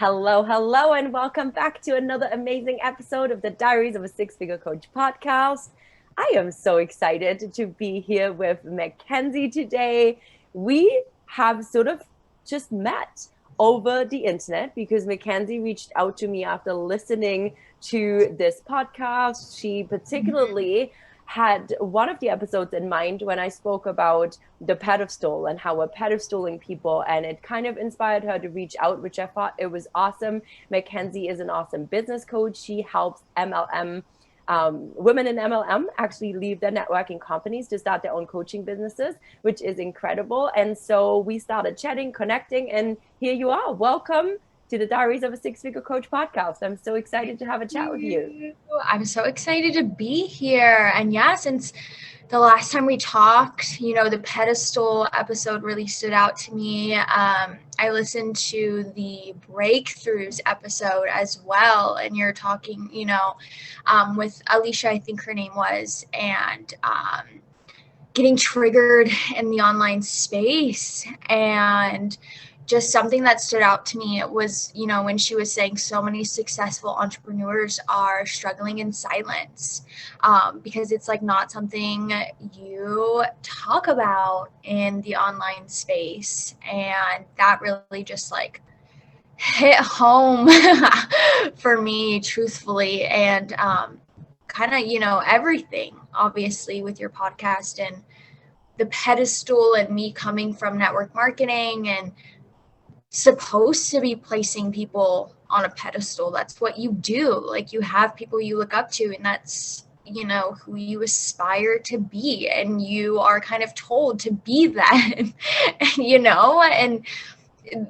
Hello, and welcome back to another amazing episode of the Diaries of a Six-Figure Coach podcast. I am so excited to be here with Mackenzie today. We have sort of just met over the internet because Mackenzie reached out to me after listening to this podcast. She particularly had one of the episodes in mind when I spoke about the pedestal and how we're pedestaling people, and it kind of inspired her to reach out, which I thought it was awesome. Mackenzie is an awesome business coach. She helps MLM women in MLM actually leave their networking companies to start their own coaching businesses, which is incredible. And so we started chatting, connecting, and here you are. Welcome to the Diaries of a Six-Figure Coach podcast. I'm so excited to have a chat with you. I'm so excited to be here. And yeah, since the last time we talked, the pedestal episode really stood out to me. I listened to the breakthroughs episode as well. And you're talking, with Alicia, I think her name was, and getting triggered in the online space. And just something that stood out to me, it was, when she was saying so many successful entrepreneurs are struggling in silence, because it's like not something you talk about in the online space. And that really just like hit home for me, truthfully. And kind of, everything, obviously, with your podcast and the pedestal, and me coming from network marketing and supposed to be placing people on a pedestal. That's what you do. Like, you have people you look up to, and that's, who you aspire to be. And you are kind of told to be that, and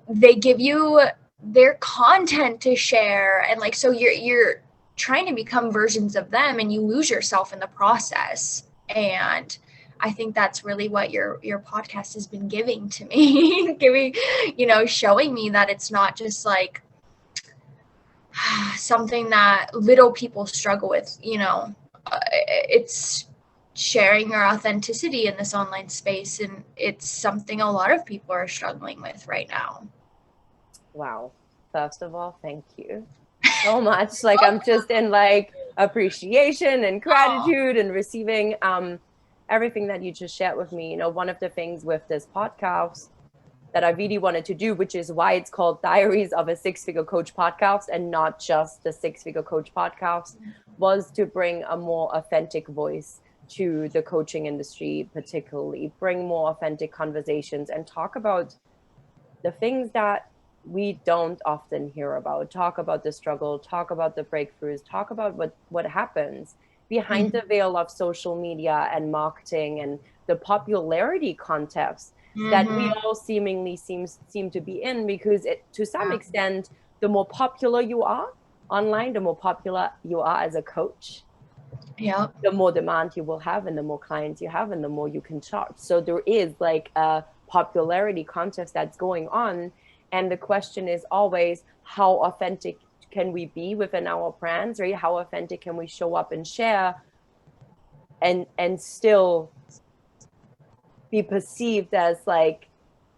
they give you their content to share. And like, so you're trying to become versions of them, and you lose yourself in the process. And I think that's really what your podcast has been giving to me, showing me that it's not just like something that little people struggle with, it's sharing your authenticity in this online space. And it's something a lot of people are struggling with right now. Wow. First of all, thank you so much. Like, I'm just in like appreciation and gratitude and receiving everything that you just shared with me. One of the things with this podcast that I really wanted to do, which is why it's called Diaries of a Six-Figure Coach podcast and not just the Six-Figure Coach podcast, was to bring a more authentic voice to the coaching industry, particularly bring more authentic conversations and talk about the things that we don't often hear about, talk about the struggle, talk about the breakthroughs, talk about what happens behind the veil of social media and marketing and the popularity contest that we all seemingly seem to be in, because to some extent, the more popular you are online, the more popular you are as a coach, the more demand you will have, and the more clients you have, and the more you can charge. So there is like a popularity contest that's going on. And the question is always, how authentic can we be within our brands, right? How authentic can we show up and share and still be perceived as like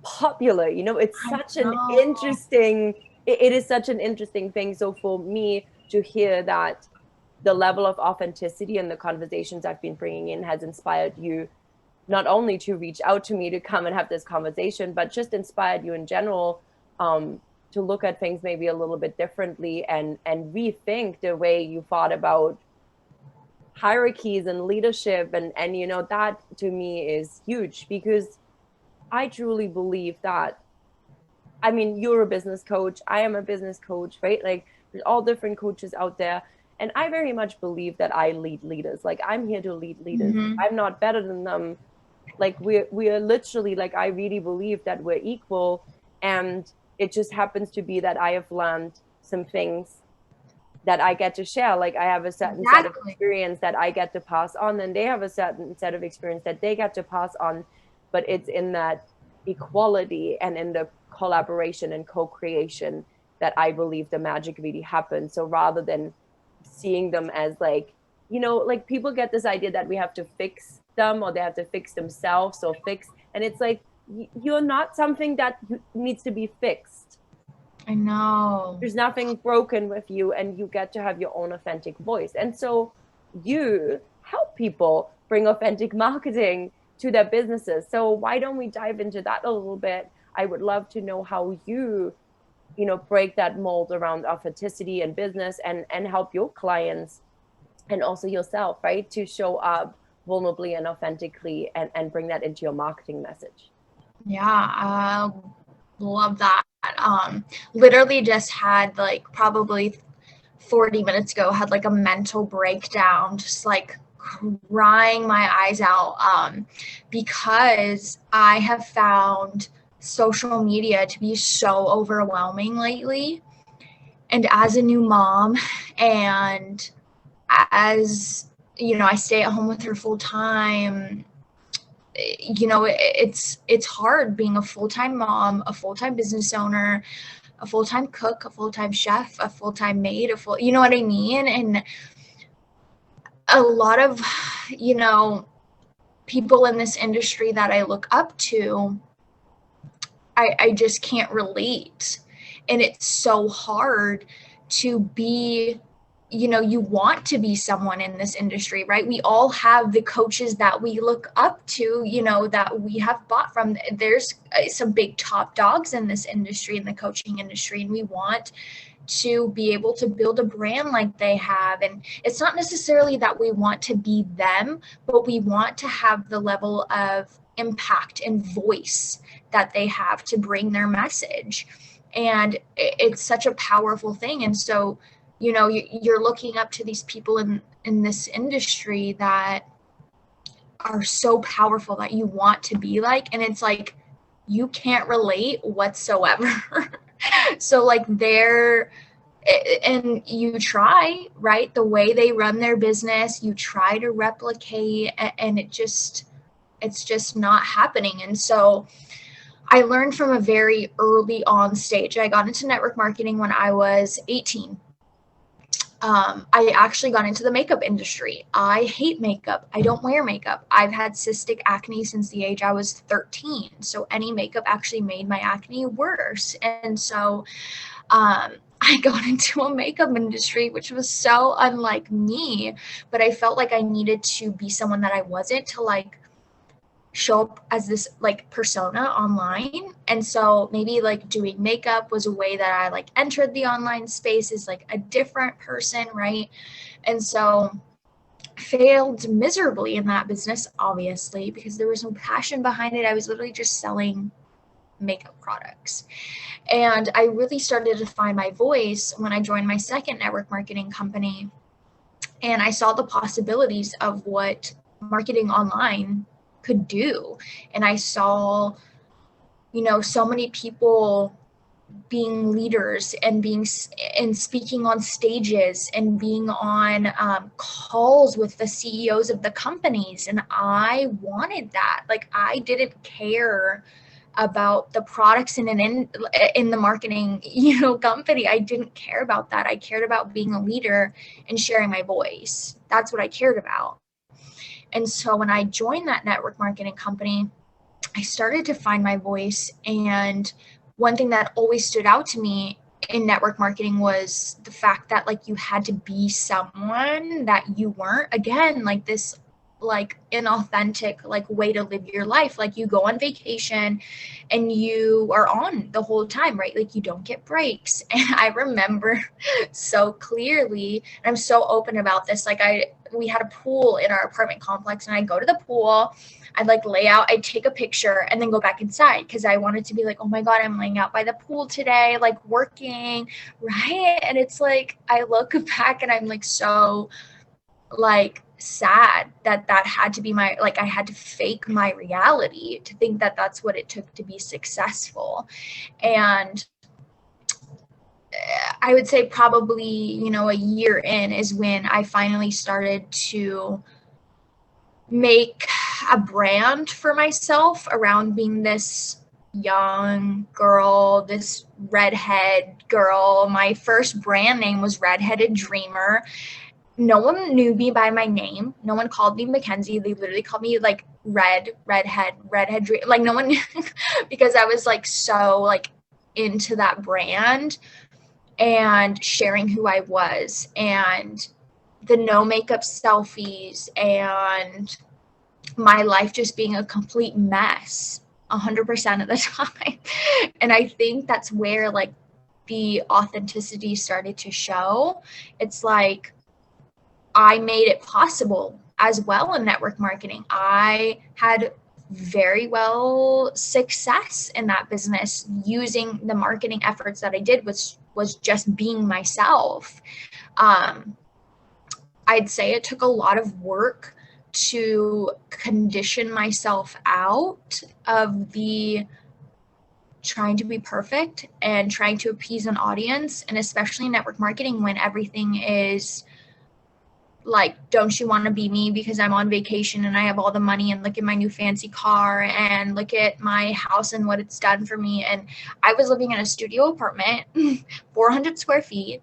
popular? It's such an interesting, it is such an interesting thing. So for me to hear that the level of authenticity and the conversations I've been bringing in has inspired you not only to reach out to me to come and have this conversation, but just inspired you in general to look at things maybe a little bit differently and rethink the way you thought about hierarchies and leadership. And that to me is huge, because I truly believe that, I mean, you're a business coach, I am a business coach, right? Like, there's all different coaches out there. And I very much believe that I lead leaders. Like, I'm here to lead leaders. I'm not better than them. Like, we are literally, like, I really believe that we're equal. And it just happens to be that I have learned some things that I get to share. Like, I have a certain set of experience that I get to pass on, and they have a certain set of experience that they get to pass on. But it's in that equality and in the collaboration and co-creation that I believe the magic really happens. So rather than seeing them as like, like, people get this idea that we have to fix them, or they have to fix themselves, and it's like, you're not something that needs to be fixed. I know. There's nothing broken with you, and you get to have your own authentic voice. And so you help people bring authentic marketing to their businesses. So why don't we dive into that a little bit? I would love to know how you break that mold around authenticity in business, and help your clients and also yourself, right, to show up vulnerably and authentically, and bring that into your marketing message. Yeah, I love that. Literally just had like probably 40 minutes ago, had like a mental breakdown, just like crying my eyes out, because I have found social media to be so overwhelming lately. And as a new mom, and as I stay at home with her full time, it's hard being a full-time mom, a full-time business owner, a full-time cook, a full-time chef, a full-time maid, you know what I mean? And a lot of, people in this industry that I look up to, I just can't relate. And it's so hard to be, you want to be someone in this industry, right? We all have the coaches that we look up to, that we have bought from. There's some big top dogs in this industry, in the coaching industry, and we want to be able to build a brand like they have. And it's not necessarily that we want to be them, but we want to have the level of impact and voice that they have to bring their message. And it's such a powerful thing. And so, you're looking up to these people in this industry that are so powerful that you want to be like, and it's like you can't relate whatsoever. So like and you try, right, the way they run their business, you try to replicate, and it's just not happening. And so I learned from a very early on stage. I got into network marketing when I was 18. I actually got into the makeup industry. I hate makeup. I don't wear makeup. I've had cystic acne since the age I was 13. So any makeup actually made my acne worse. And so I got into a makeup industry, which was so unlike me, but I felt like I needed to be someone that I wasn't, to like show up as this like persona online. And so maybe like doing makeup was a way that I like entered the online space as like a different person, right? And so failed miserably in that business, obviously, because there was no passion behind it. I was literally just selling makeup products. And I really started to find my voice when I joined my second network marketing company, and I saw the possibilities of what marketing online could do. And I saw, so many people being leaders and speaking on stages and being on calls with the CEOs of the companies. And I wanted that. Like, I didn't care about the products in the marketing, company. I didn't care about that. I cared about being a leader and sharing my voice. That's what I cared about. And so when I joined that network marketing company, I started to find my voice. And one thing that always stood out to me in network marketing was the fact that like you had to be someone that you weren't. Again, like this like inauthentic like way to live your life. Like you go on vacation and you are on the whole time, right? Like you don't get breaks. And I remember so clearly, and I'm so open about this, like we had a pool in our apartment complex, and I'd go to the pool, I'd like lay out, I'd take a picture and then go back inside, because I wanted to be like, oh my God, I'm laying out by the pool today, like working, right? And it's like I look back and I'm like so like sad that had to be my, like I had to fake my reality to think that that's what it took to be successful. And I would say probably, a year in is when I finally started to make a brand for myself around being this young girl, this redhead girl. My first brand name was Redheaded Dreamer. No one knew me by my name. No one called me Mackenzie. They literally called me like redhead dream. Like no one knew because I was like so like into that brand and sharing who I was, and the no makeup selfies, and my life just being a complete mess 100% of the time. And I think that's where like the authenticity started to show. It's like I made it possible as well in network marketing. I had very well success in that business using the marketing efforts that I did, was just being myself. I'd say it took a lot of work to condition myself out of the trying to be perfect and trying to appease an audience, and especially in network marketing when everything is like, don't you want to be me because I'm on vacation and I have all the money, and look at my new fancy car, and look at my house and what it's done for me. And I was living in a studio apartment, 400 square feet.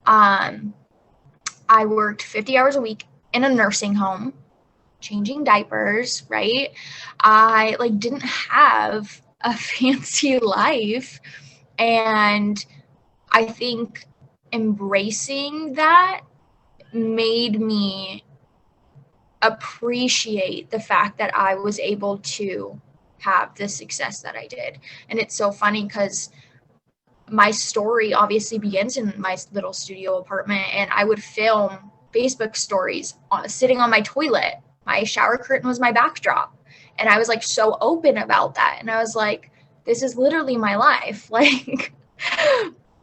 I worked 50 hours a week in a nursing home, changing diapers, right? I like didn't have a fancy life. And I think embracing that made me appreciate the fact that I was able to have the success that I did. And it's so funny because my story obviously begins in my little studio apartment, and I would film Facebook stories sitting on my toilet. My shower curtain was my backdrop. And I was like so open about that. And I was like, this is literally my life. Like,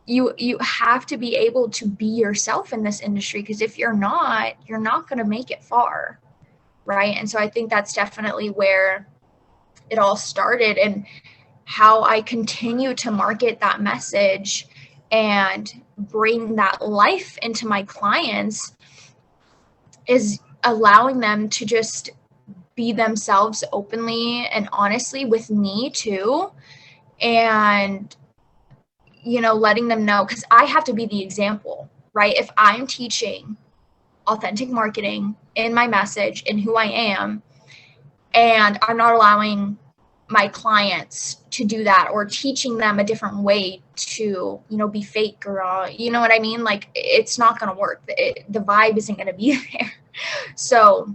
you have to be able to be yourself in this industry, because if you're not going to make it far, right? And so I think that's definitely where it all started, and how I continue to market that message and bring that life into my clients is allowing them to just be themselves openly and honestly with me too. And letting them know, because I have to be the example, right? If I'm teaching authentic marketing in my message and who I am, and I'm not allowing my clients to do that, or teaching them a different way to, be fake, or, you know what I mean? Like, it's not going to work. The vibe isn't going to be there. So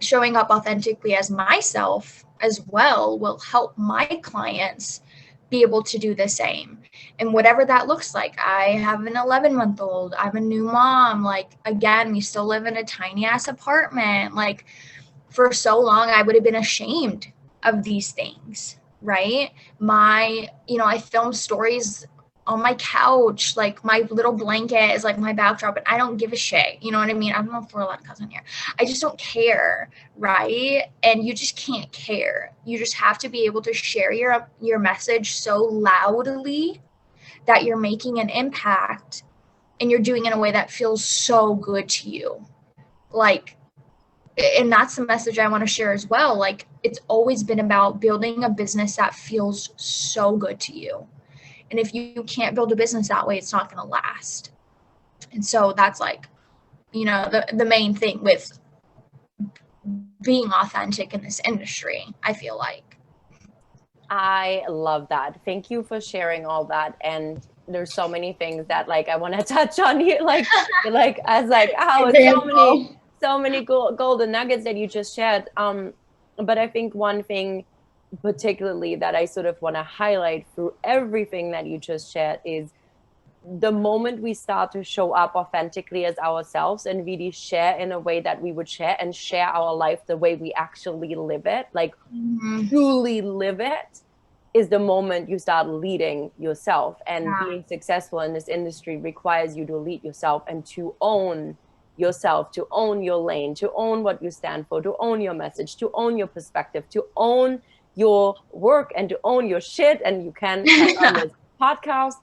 showing up authentically as myself as well will help my clients be able to do the same. And whatever that looks like. I have an 11-month-old. I'm a new mom. Like, again, we still live in a tiny ass apartment. Like, for so long, I would have been ashamed of these things, right? I film stories on my couch. Like, my little blanket is like my backdrop, and I don't give a shit. You know what I mean? I don't know if we're allowed to cuss on here. I just don't care, right? And you just can't care. You just have to be able to share your message so loudly that you're making an impact, and you're doing it in a way that feels so good to you. Like, and that's the message I want to share as well. Like, it's always been about building a business that feels so good to you. And if you can't build a business that way, it's not going to last. And so that's like, the main thing with being authentic in this industry, I feel like. I love that. Thank you for sharing all that. And there's so many things that like I want to touch on here. Like as like, oh, so many golden nuggets that you just shared. But I think one thing particularly that I sort of want to highlight through everything that you just shared is the moment we start to show up authentically as ourselves and really share in a way that we would share, and share our life the way we actually live it, like truly live it, is the moment you start leading yourself. And being successful in this industry requires you to lead yourself and to own yourself, to own your lane, to own what you stand for, to own your message, to own your perspective, to own your work, and to own your shit. And you can on this podcast.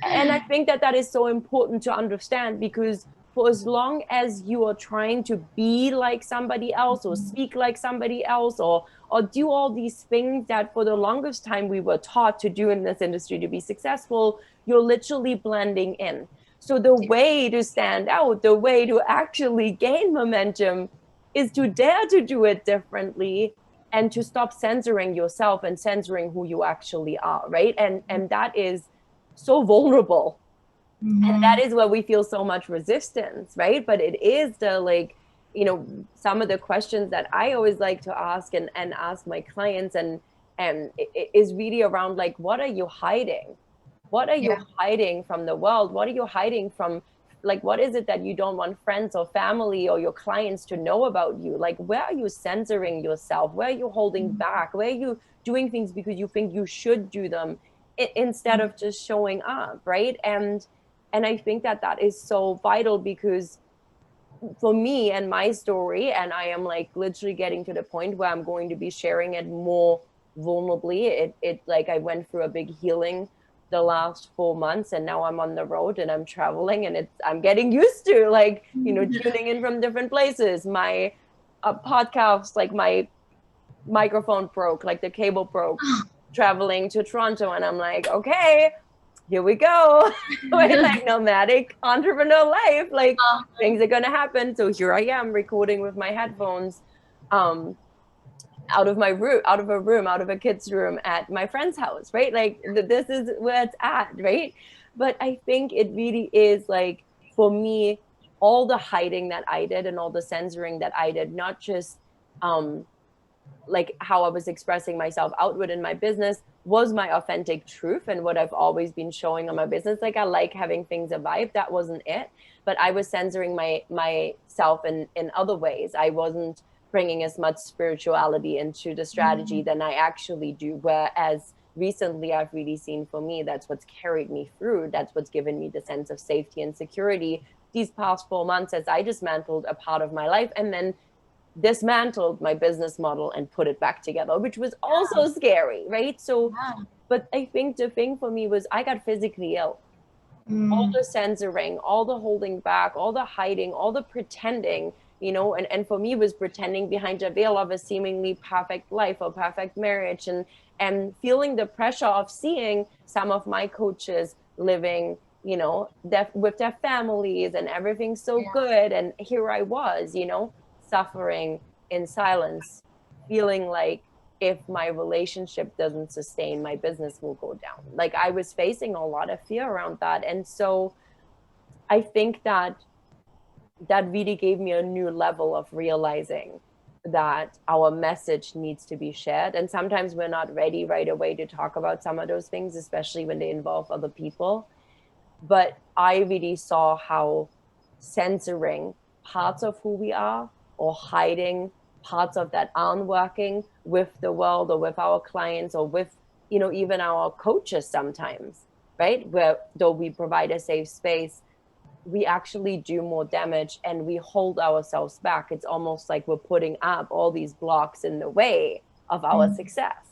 And I think that is so important to understand, because for as long as you are trying to be like somebody else, or speak like somebody else, or do all these things that for the longest time we were taught to do in this industry to be successful, you're literally blending in. So the way to stand out, the way to actually gain momentum, is to dare to do it differently and to stop censoring yourself and censoring who you actually are, right? And that is so vulnerable. And that is where we feel so much resistance, right? But it is the, like, you know, some of the questions that I always like to ask and ask my clients, and it is really around, like, what are you hiding? What are you hiding from the world? What are you hiding from, like, what is it that you don't want friends or family or your clients to know about you? Like, where are you censoring yourself? Where are you holding back? Where are you doing things because you think you should do them instead of just showing up, right? And I think that that is so vital, because for me and my story, and I am like literally getting to the point where I'm going to be sharing it more vulnerably. It like, I went through a big healing the last 4 months, and now I'm on the road and I'm traveling, and I'm getting used to, like, you know, tuning in from different places. My podcast, like my microphone broke, like the cable broke, traveling to Toronto, and I'm like, okay, here we go. Like nomadic entrepreneur life, like things are gonna happen. So here I am recording with my headphones, out of my room, out of a kid's room at my friend's house, right? Like this is where it's at, right? But I think it really is, like, for me, all the hiding that I did and all the censoring that I did, not just like how I was expressing myself outward in my business, was my authentic truth and what I've always been showing on my business. Like, I like having things survive. That wasn't it. But I was censoring myself in other ways. I wasn't bringing as much spirituality into the strategy than I actually do. Whereas recently, I've really seen, for me, that's what's carried me through. That's what's given me the sense of safety and security these past 4 months, as I dismantled a part of my life and then dismantled my business model and put it back together, which was also scary, right? So, but I think the thing for me was, I got physically ill. All the censoring, all the holding back, all the hiding, all the pretending, you know, and for me, was pretending behind a veil of a seemingly perfect life or perfect marriage, and feeling the pressure of seeing some of my coaches living, you know, with their families and everything so good, and here I was, you know, suffering in silence, feeling like if my relationship doesn't sustain, my business will go down. Like, I was facing a lot of fear around that. And so I think that really gave me a new level of realizing that our message needs to be shared. And sometimes we're not ready right away to talk about some of those things, especially when they involve other people. But I really saw how censoring parts of who we are, or hiding parts of that aren't working with the world or with our clients or with, you know, even our coaches sometimes, right? Where though we provide a safe space, we actually do more damage and we hold ourselves back. It's almost like we're putting up all these blocks in the way of our success.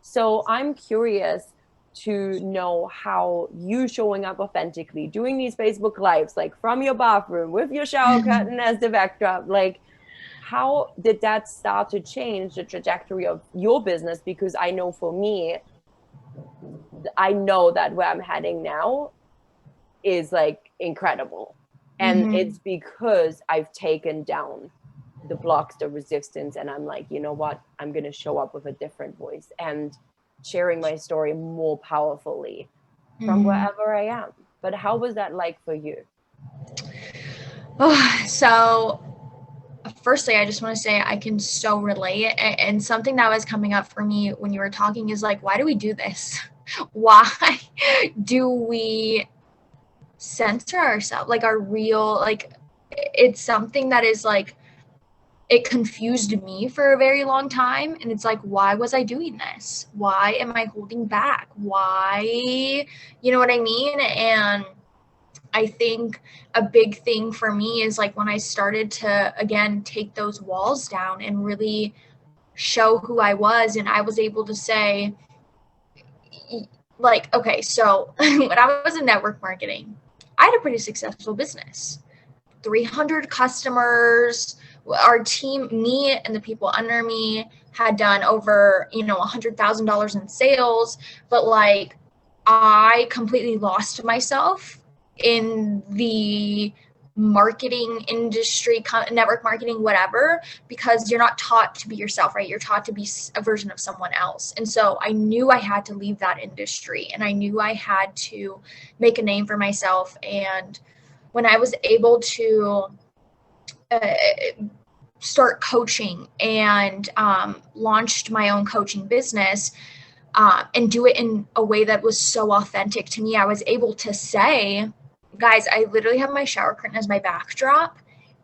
So I'm curious to know how you showing up authentically, doing these Facebook lives, like from your bathroom with your shower curtain as the backdrop, like, how did that start to change the trajectory of your business? Because I know for me, I know that where I'm heading now is like incredible. And it's because I've taken down the blocks, the resistance, and I'm like, you know what, I'm going to show up with a different voice and sharing my story more powerfully from wherever I am. But how was that like for you? So firstly, I just want to say I can so relate. And something that was coming up for me when you were talking is like, why do we do this? Why do we censor ourselves? Like, our real, like, it's something that is like, it confused me for a very long time. And it's like, why was I doing this? Why am I holding back? Why, you know what I mean? And I think a big thing for me is like when I started to, again, take those walls down and really show who I was, and I was able to say, like, okay, so when I was in network marketing, I had a pretty successful business, 300 customers. Our team, me and the people under me, had done over, you know, $100,000 in sales, but like, I completely lost myself in the marketing industry, network marketing, whatever, because you're not taught to be yourself, right? You're taught to be a version of someone else. And so I knew I had to leave that industry, and I knew I had to make a name for myself. And when I was able to start coaching and launched my own coaching business, and do it in a way that was so authentic to me, I was able to say, guys, I literally have my shower curtain as my backdrop,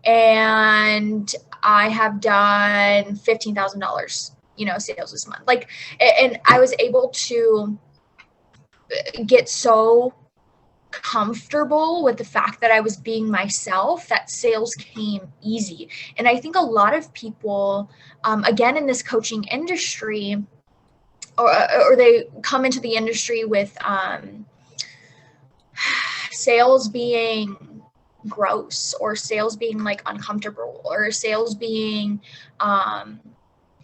and I have done $15,000, sales this month. Like, and I was able to get so comfortable with the fact that I was being myself that sales came easy. And I think a lot of people, again, in this coaching industry, or they come into the industry with sales being gross, or sales being like uncomfortable, or sales being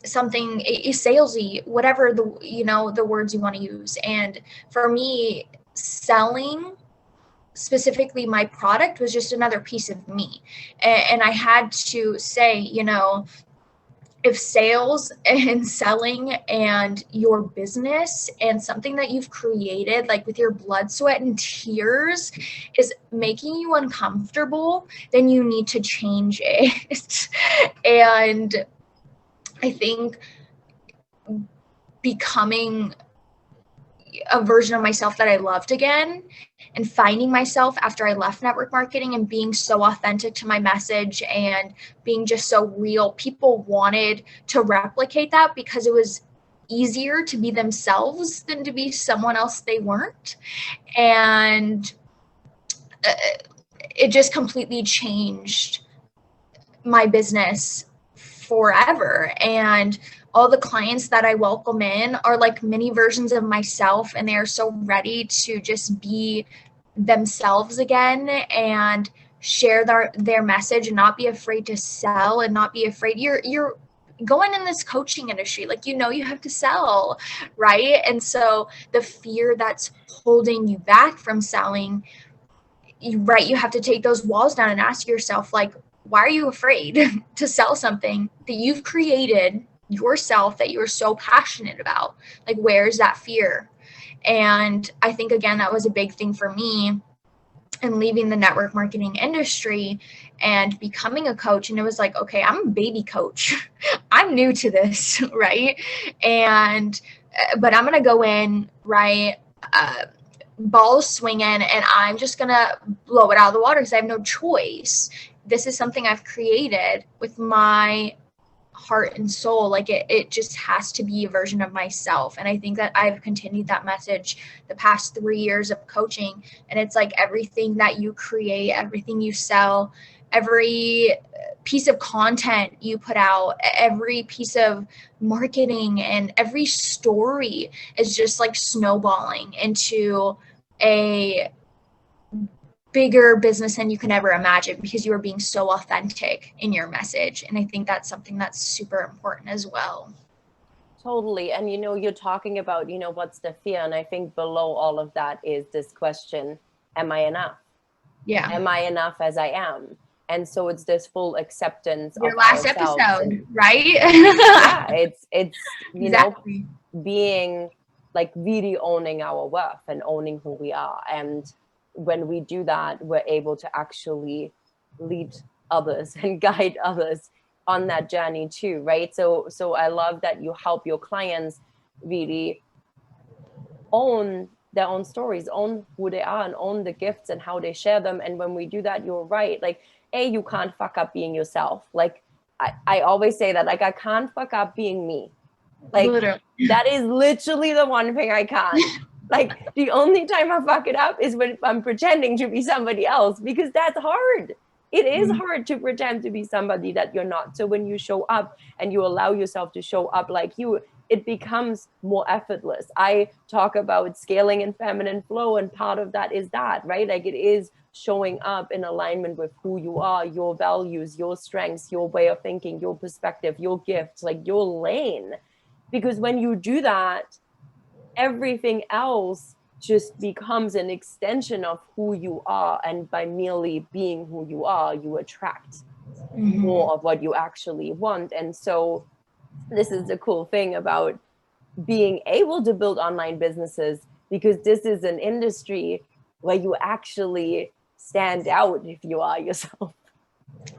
something salesy, whatever the words you want to use. And for me, selling specifically my product was just another piece of me. And I had to say, if sales and selling and your business and something that you've created, like with your blood, sweat, and tears, is making you uncomfortable, then you need to change it. And I think becoming a version of myself that I loved again, and finding myself after I left network marketing and being so authentic to my message and being just so real, people wanted to replicate that because it was easier to be themselves than to be someone else they weren't. And it just completely changed my business forever. And all the clients that I welcome in are like mini versions of myself, and they're so ready to just be themselves again and share their message and not be afraid to sell and not be afraid. You're going in this coaching industry, like, you have to sell, right? And so the fear that's holding you back from selling, you have to take those walls down and ask yourself, like, why are you afraid to sell something that you've created yourself, that you're so passionate about? Like, where's that fear? And I think, again, that was a big thing for me in leaving the network marketing industry and becoming a coach. And it was like, okay, I'm a baby coach. I'm new to this, right? And but I'm gonna go in, right, balls swinging, and I'm just gonna blow it out of the water because I have no choice. This is something I've created with my heart and soul. Like, it just has to be a version of myself. And I think that I've continued that message the past 3 years of coaching. And it's like, everything that you create, everything you sell, every piece of content you put out, every piece of marketing, and every story is just like snowballing into a bigger business than you can ever imagine, because you are being so authentic in your message. And I think that's something that's super important as well. Totally. And you're talking about, what's the fear? And I think below all of that is this question, am I enough? Yeah. Am I enough as I am? And so it's this full acceptance your of last ourselves. episode, right? Yeah, it's exactly. Being like really owning our worth and owning who we are. And when we do that, we're able to actually lead others and guide others on that journey too, right? So I love that you help your clients really own their own stories, own who they are, and own the gifts and how they share them. And when we do that, you're right. Like, you can't fuck up being yourself. Like, I always say that, like, I can't fuck up being me. Like, literally. That is literally the one thing I can't. Like, the only time I fuck it up is when I'm pretending to be somebody else, because that's hard. It is hard to pretend to be somebody that you're not. So when you show up and you allow yourself to show up like you, it becomes more effortless. I talk about scaling in feminine flow, and part of that is that, right? Like, it is showing up in alignment with who you are, your values, your strengths, your way of thinking, your perspective, your gifts, like your lane. Because when you do that, everything else just becomes an extension of who you are. And by merely being who you are, you attract more of what you actually want. And so this is the cool thing about being able to build online businesses, because this is an industry where you actually stand out if you are yourself.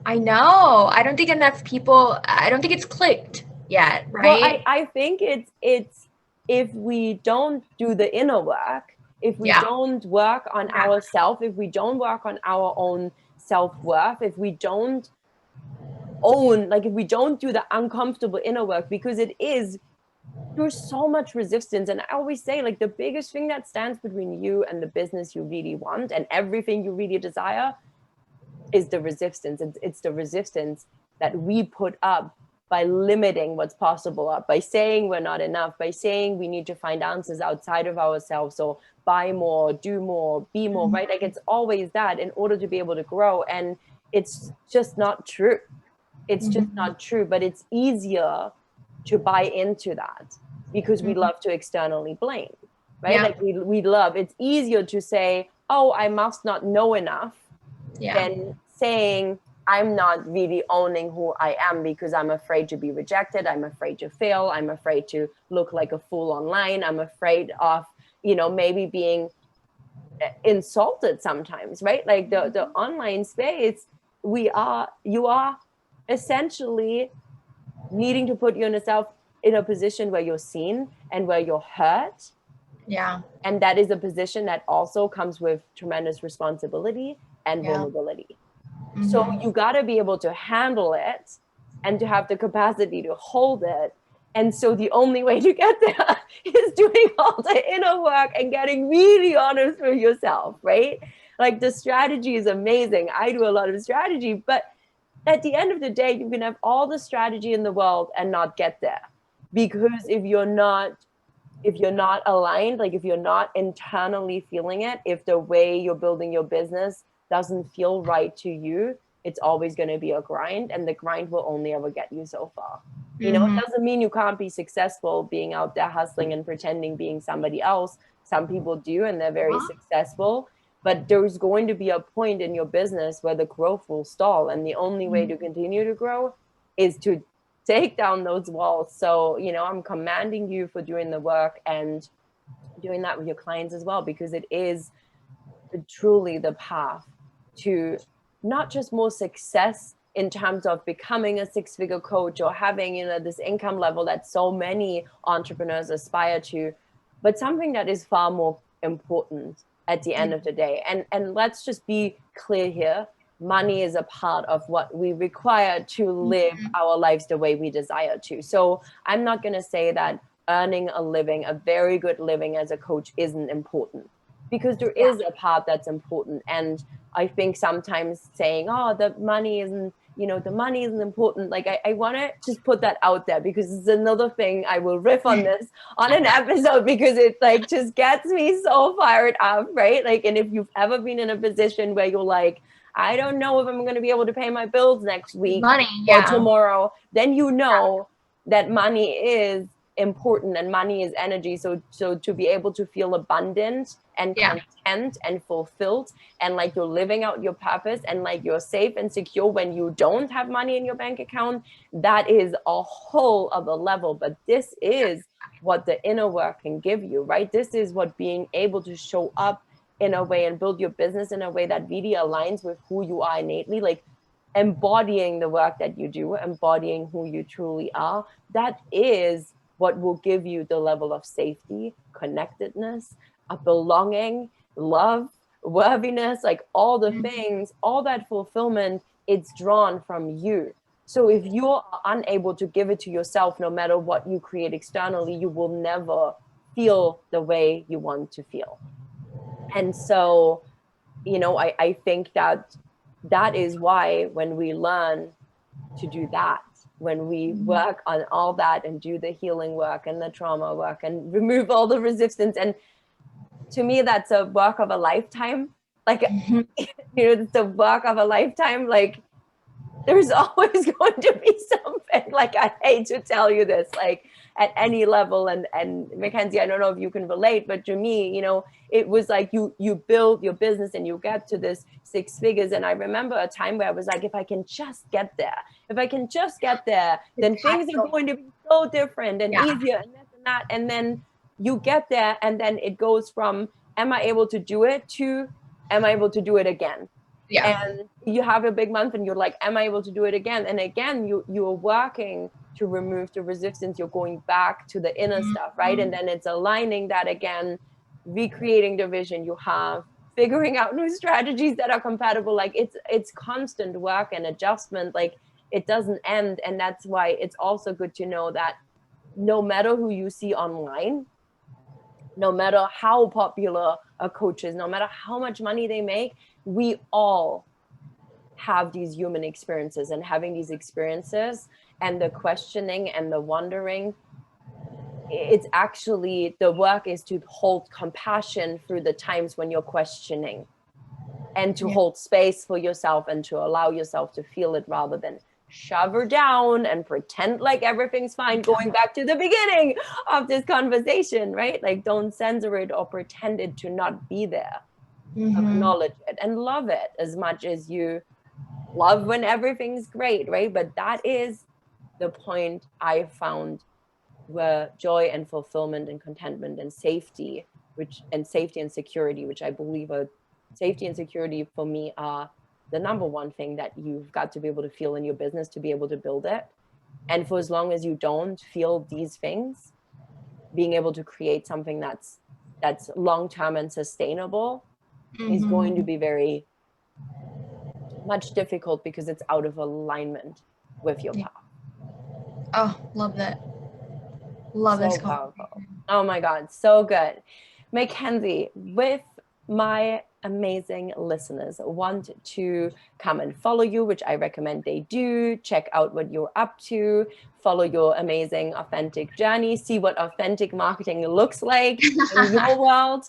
I know. I don't think enough people, I don't think it's clicked yet, right? Well, I think it's if we don't do the inner work, if we don't work on ourselves, if we don't work on our own self-worth, if we don't own, like if we don't do the uncomfortable inner work, because there's so much resistance. And I always say, like, the biggest thing that stands between you and the business you really want and everything you really desire is the resistance. It's the resistance that we put up by limiting what's possible, by saying we're not enough, by saying we need to find answers outside of ourselves, or buy more, do more, be more, right? Like, it's always that in order to be able to grow. And it's just not true. It's just not true. But it's easier to buy into that because we love to externally blame, right? Like we love, it's easier to say, oh, I must not know enough, than saying, I'm not really owning who I am because I'm afraid to be rejected. I'm afraid to fail. I'm afraid to look like a fool online. I'm afraid of, maybe being insulted sometimes, right? Like the online space, you are essentially needing to put yourself in a position where you're seen and where you're heard. Yeah. And that is a position that also comes with tremendous responsibility and vulnerability. So you got to be able to handle it and to have the capacity to hold it. And so the only way to get there is doing all the inner work and getting really honest with yourself, right? Like, the strategy is amazing. I do a lot of strategy, but at the end of the day, you can have all the strategy in the world and not get there. Because if you're not aligned, like if you're not internally feeling it, if the way you're building your business doesn't feel right to you, it's always going to be a grind, and the grind will only ever get you so far. It doesn't mean you can't be successful being out there hustling and pretending being somebody else. Some people do, and they're very successful, but there's going to be a point in your business where the growth will stall, and the only way to continue to grow is to take down those walls. So, I'm commanding you for doing the work and doing that with your clients as well, because it is truly the path to not just more success in terms of becoming a six-figure coach or having, this income level that so many entrepreneurs aspire to, but something that is far more important at the end of the day. And let's just be clear here. Money is a part of what we require to live our lives the way we desire to. So I'm not going to say that earning a living, a very good living as a coach, isn't important, because there is a part that's important. And I think sometimes saying, oh, the money isn't important. Like, I want to just put that out there, because it's another thing I will riff on this on an episode, because it like just gets me so fired up, right? Like, and if you've ever been in a position where you're like, I don't know if I'm going to be able to pay my bills next week or tomorrow, then that money is important, and money is energy. So to be able to feel abundant and content and fulfilled, and like you're living out your purpose, and like you're safe and secure when you don't have money in your bank account, that is a whole other level. But this is what the inner work can give you, right? This is what being able to show up in a way and build your business in a way that really aligns with who you are innately, like embodying the work that you do, embodying who you truly are. That is what will give you the level of safety, connectedness, a belonging, love, worthiness, like all the things, all that fulfillment, it's drawn from you. So if you're unable to give it to yourself, no matter what you create externally, you will never feel the way you want to feel. And so, I think that is why when we learn to do that, when we work on all that and do the healing work and the trauma work and remove all the resistance, and to me, that's a work of a lifetime. Like, it's the work of a lifetime. Like, there's always going to be something, like, I hate to tell you this, like, at any level. And Mackenzie, I don't know if you can relate, but to me, you know, it was like you build your business and you get to this 6 figures. And I remember a time where I was like, if I can just get there, then things are going to be so different and easier and this and that. And then you get there, and then it goes from, am I able to do it, to, am I able to do it again? Yeah. And you have a big month and you're like, am I able to do it again? And again, you're working to remove the resistance. You're going back to the inner stuff, right? And then it's aligning that again, recreating the vision you have, figuring out new strategies that are compatible. Like it's constant work and adjustment. Like it doesn't end. And that's why it's also good to know that no matter who you see online, no matter how popular a coach is, no matter how much money they make, we all have these human experiences, and having these experiences and the questioning and the wondering, it's actually, the work is to hold compassion through the times when you're questioning, and to hold space for yourself and to allow yourself to feel it, rather than shove her down and pretend like everything's fine. Going back to the beginning of this conversation, right? Like, don't censor it or pretend it to not be there. Acknowledge it and love it as much as you love when everything's great, right? But that is the point I found, where joy and fulfillment and contentment and safety, and security, which I believe are, safety and security for me are the number one thing that you've got to be able to feel in your business to be able to build it. And for as long as you don't feel these things, being able to create something that's long-term and sustainable is going to be very much difficult, because it's out of alignment with your path. Oh, love that. Love so this powerful. Oh my God, so good. Mackenzie, with my amazing listeners want to come and follow you, which I recommend they do, check out what you're up to, follow your amazing authentic journey, see what authentic marketing looks like in your world,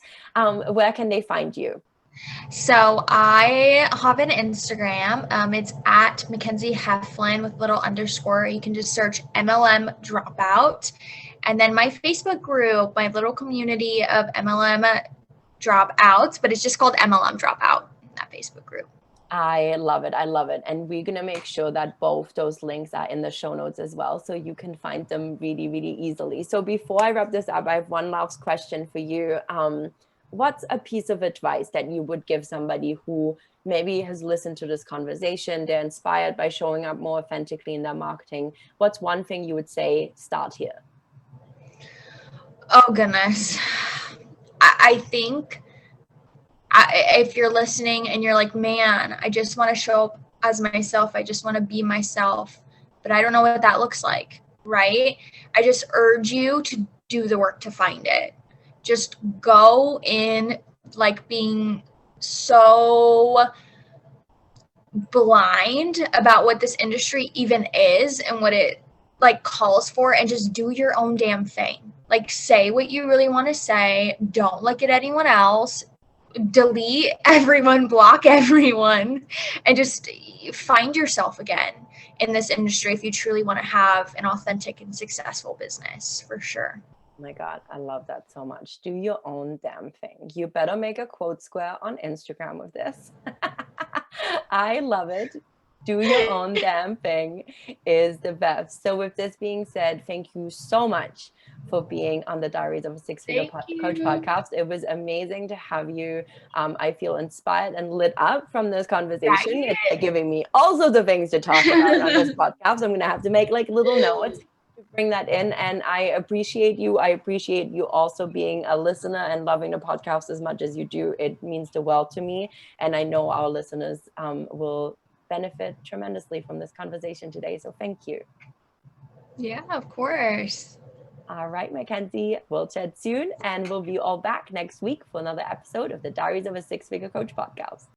where can they find you? So I have an Instagram. It's at Mackenzie Heflin with little underscore. You can just search MLM Dropout. And then my Facebook group, my little community of MLM dropouts, but it's just called MLM Dropout, that Facebook group. I love it. And we're going to make sure that both those links are in the show notes as well, so you can find them really, really easily. So before I wrap this up, I have one last question for you. What's a piece of advice that you would give somebody who maybe has listened to this conversation, they're inspired by showing up more authentically in their marketing? What's one thing you would say, start here? Oh, goodness. I think if you're listening and you're like, man, I just want to show up as myself, I just want to be myself, but I don't know what that looks like, right? I just urge you to do the work to find it. Just go in like being so blind about what this industry even is and what it like calls for, and just do your own damn thing. Like, say what you really want to say. Don't look at anyone else. Delete everyone, block everyone, and just find yourself again in this industry if you truly want to have an authentic and successful business, for sure. Oh my God, I love that so much. Do your own damn thing. You better make a quote square on Instagram with this. I love it. Do your own damn thing is the best. So with this being said, thank you so much for being on the Diaries of a Six-Figure Coach podcast. It was amazing to have you. I feel inspired and lit up from this conversation. It's like giving me all sorts of things to talk about on this podcast. I'm going to have to make like little notes to bring that in. And I appreciate you. I appreciate you also being a listener and loving the podcast as much as you do. It means the world to me. And I know our listeners will benefit tremendously from this conversation today. So thank you. Yeah, of course. All right, Mackenzie, we'll chat soon, and we'll be all back next week for another episode of the Diaries of a Six-Figure Coach podcast.